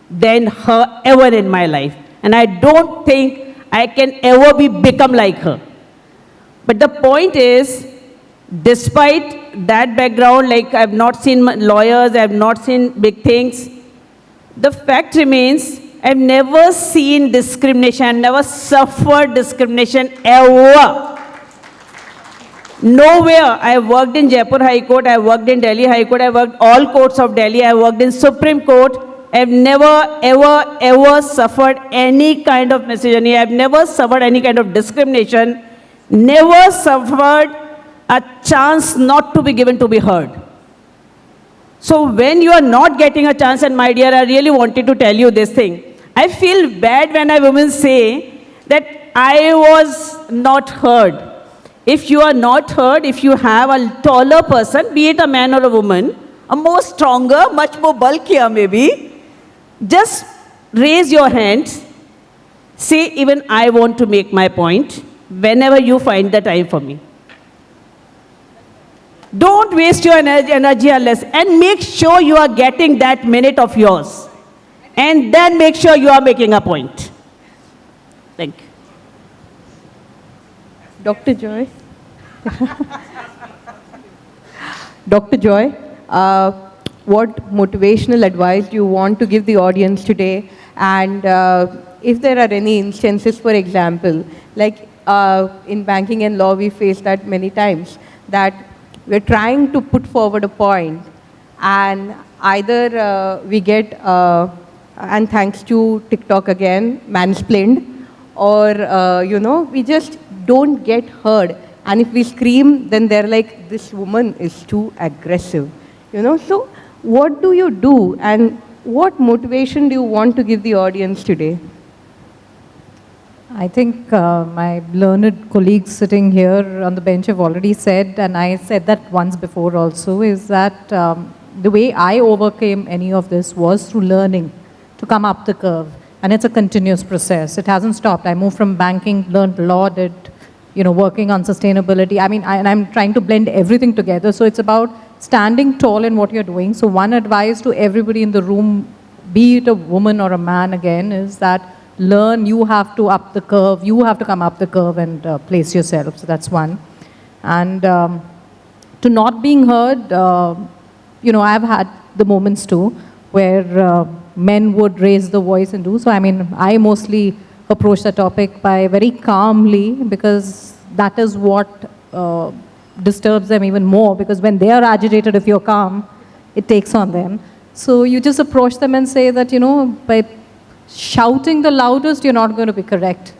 than her ever in my life. And I don't think I can ever become like her. But the point is, despite that background, like I've not seen lawyers, I've not seen big things, the fact remains, I've never seen discrimination, never suffered discrimination ever. Nowhere. I worked in Jaipur High Court, I worked in Delhi High Court, I worked all courts of Delhi, I worked in Supreme Court. I've never, ever suffered any kind of misogyny. I've never suffered any kind of discrimination. Never suffered a chance not to be given to be heard. So when you are not getting a chance, and my dear, I really wanted to tell you this thing. I feel bad when a woman say that I was not heard. If you are not heard, if you have a taller person, be it a man or a woman, a more stronger, much more bulkier maybe, just raise your hands, say even I want to make my point whenever you find the time for me. Don't waste your energy unless, and make sure you are getting that minute of yours. And then make sure you are making a point. Thank you. Dr. Joy. Dr. Joy, what motivational advice do you want to give the audience today? And if there are any instances, for example, like in banking and law, we face that many times, that we're trying to put forward a point, and either we get, and thanks to TikTok again, mansplained, or, we just don't get heard. And if we scream, then they're like, this woman is too aggressive. So what do you do, and what motivation do you want to give the audience today? I think my learned colleagues sitting here on the bench have already said, and I said that once before also, is that the way I overcame any of this was through learning to come up the curve. And it's a continuous process. It hasn't stopped. I moved from banking, learned law, did, working on sustainability. I mean, and I'm trying to blend everything together. So it's about standing tall in what you're doing. So one advice to everybody in the room, be it a woman or a man again, is that learn, you have to up the curve, you have to come up the curve and place yourself. So that's one. And to not being heard, I've had the moments too where men would raise the voice and do so. I mean, I mostly approach the topic by very calmly, because that is what disturbs them even more, because when they are agitated, if you're calm, it takes on them. So you just approach them and say that, by shouting the loudest, you're not going to be correct.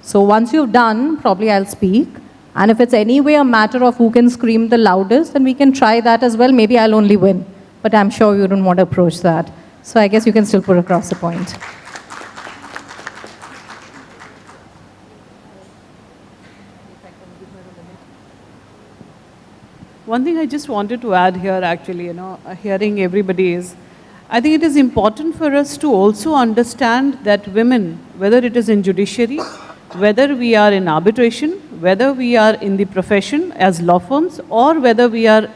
So once you've done, probably I'll speak. And if it's anyway a matter of who can scream the loudest, then we can try that as well. Maybe I'll only win. But I'm sure you don't want to approach that. So I guess you can still put across the point. One thing I just wanted to add here, actually, hearing everybody is, I think it is important for us to also understand that women, whether it is in judiciary, whether we are in arbitration, whether we are in the profession as law firms, or whether we are,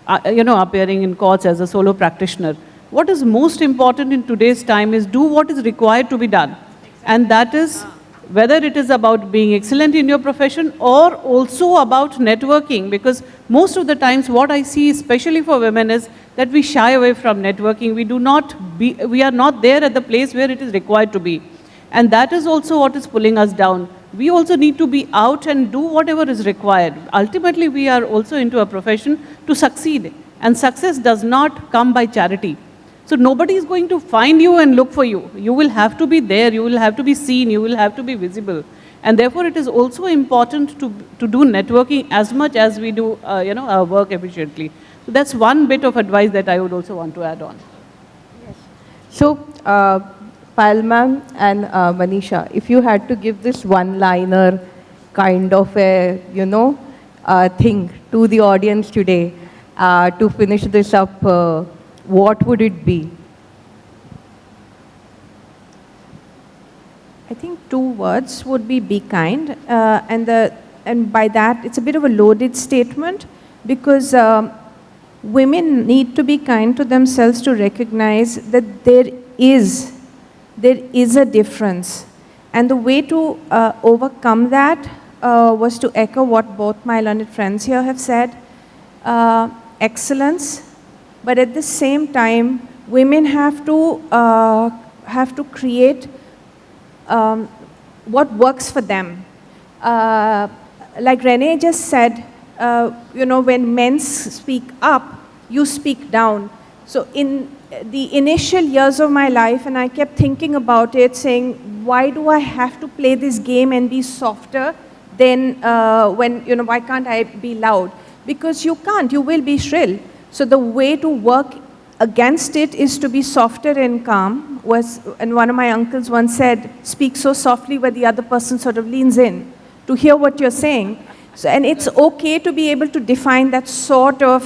appearing in courts as a solo practitioner, what is most important in today's time is do what is required to be done. And that is whether it is about being excellent in your profession or also about networking, because most of the times what I see, especially for women, is that we shy away from networking. We are not there at the place where it is required to be. And that is also what is pulling us down. We also need to be out and do whatever is required. Ultimately, we are also into a profession to succeed. And success does not come by charity. So nobody is going to find you and look for you. You will have to be there, you will have to be seen, you will have to be visible. And therefore, it is also important to do networking as much as we do, our work efficiently. So that's one bit of advice that I would also want to add on. Yes. So, Payal ma'am and Manisha, if you had to give this one-liner kind of a, thing to the audience today to finish this up, what would it be? I think 2 words would be kind, and by that it's a bit of a loaded statement, because women need to be kind to themselves to recognize that there is a difference, and the way to overcome that was to echo what both my learned friends here have said: excellence, but at the same time, women have to create what works for them. Like Rennie just said, when men speak up, you speak down. So in the initial years of my life, and I kept thinking about it, saying, why do I have to play this game and be softer than why can't I be loud? Because you can't, you will be shrill. So the way to work against it is to be softer and calm. And one of my uncles once said, speak so softly where the other person sort of leans in to hear what you're saying. So, and it's okay to be able to define that sort of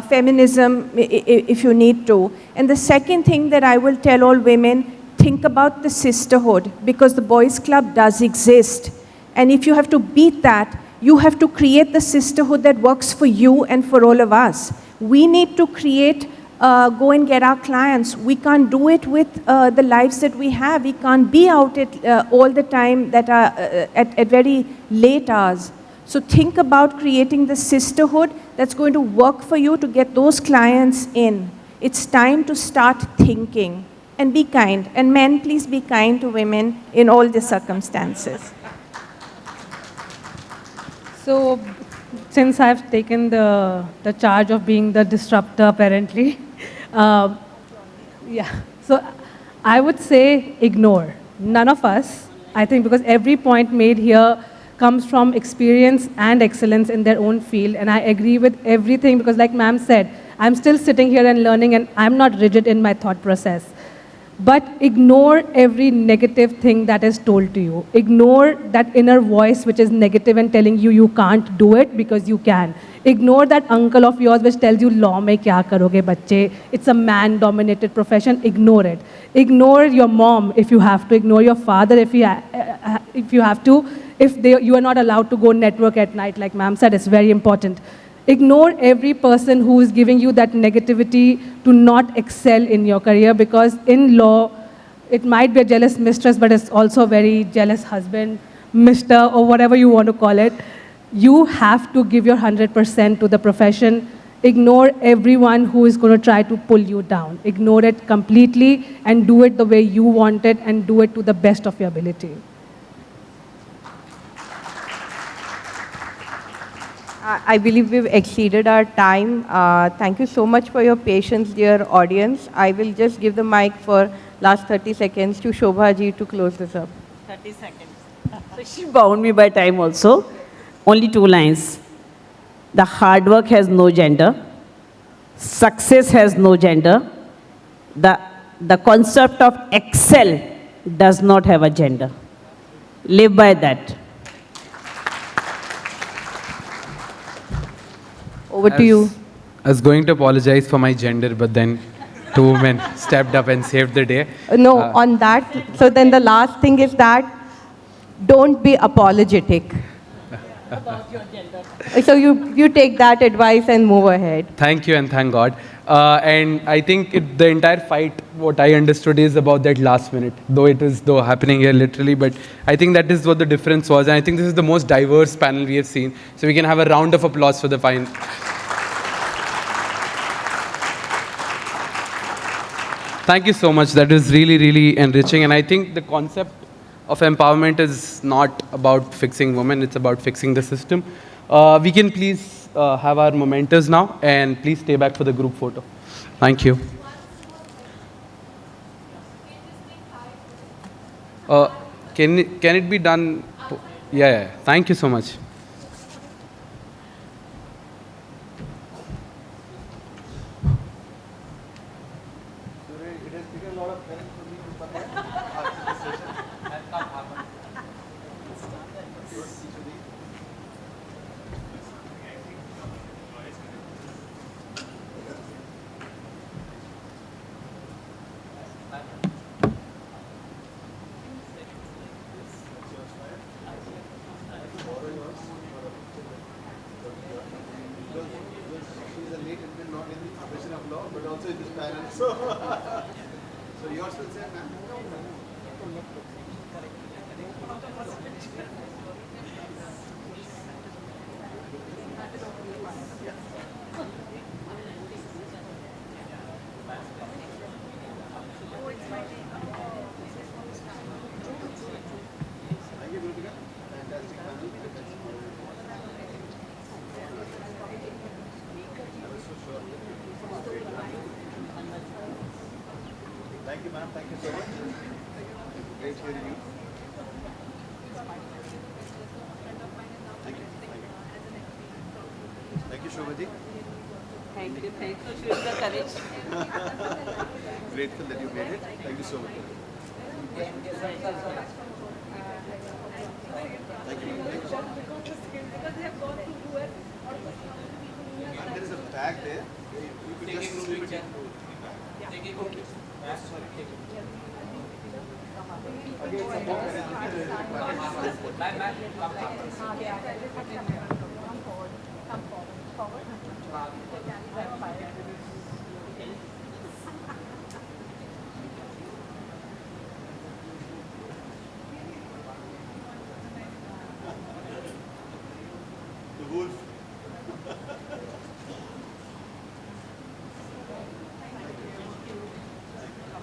feminism if you need to. And the second thing that I will tell all women, think about the sisterhood, because the boys club does exist. And if you have to beat that, you have to create the sisterhood that works for you and for all of us. We need to create, go and get our clients. We can't do it with the lives that we have. We can't be out at, all the time that are, at very late hours. So think about creating the sisterhood that's going to work for you to get those clients in. It's time to start thinking and be kind. And men, please be kind to women in all the circumstances. So, since I've taken the charge of being the disruptor, apparently, yeah. So, I would say ignore. None of us, I think, because every point made here comes from experience and excellence in their own field, and I agree with everything because, like ma'am said, I'm still sitting here and learning, and I'm not rigid in my thought process. But ignore every negative thing that is told to you. Ignore that inner voice which is negative and telling you you can't do it because you can. Ignore that uncle of yours which tells you, law mein kya karoge bacche? It's a man-dominated profession. Ignore it. Ignore your mom if you have to. Ignore your father if you have to. If you are not allowed to go network at night, like ma'am said, it's very important. Ignore every person who is giving you that negativity to not excel in your career, because in law, it might be a jealous mistress, but it's also a very jealous husband, mister, or whatever you want to call it. You have to give your 100% to the profession. Ignore everyone who is going to try to pull you down. Ignore it completely and do it the way you want it, and do it to the best of your ability. I believe we've exceeded our time. Thank you so much for your patience, dear audience. I will just give the mic for last 30 seconds to Shobha ji to close this up. 30 seconds. So she bound me by time also. Only 2 lines. The hard work has no gender. Success has no gender. The concept of excel does not have a gender. Live by that. Over to you. I was going to apologize for my gender, but then 2 women stepped up and saved the day. No, on that, so then the last thing is that don't be apologetic. About your gender. So you take that advice and move ahead. Thank you and thank God. And I think the entire fight, what I understood is about that last minute, though it is happening here literally, but I think that is what the difference was. And I think this is the most diverse panel we have seen. So we can have a round of applause for the final. Thank you so much. That is really, really enriching. And I think the concept of empowerment is not about fixing women, it's about fixing the system. We can please have our mementos now, and please stay back for the group photo. Thank you. Can it be done? Yeah. Thank you so much. Thank you, ma'am. Thank you so much. Great hearing you. Thank you. Thank you, Shobha ji. Thank you. Thanks for showing the courage. Grateful that you made it. Thank you so much. Thank you. And there is a bag there. You could just slip it in. The wolf.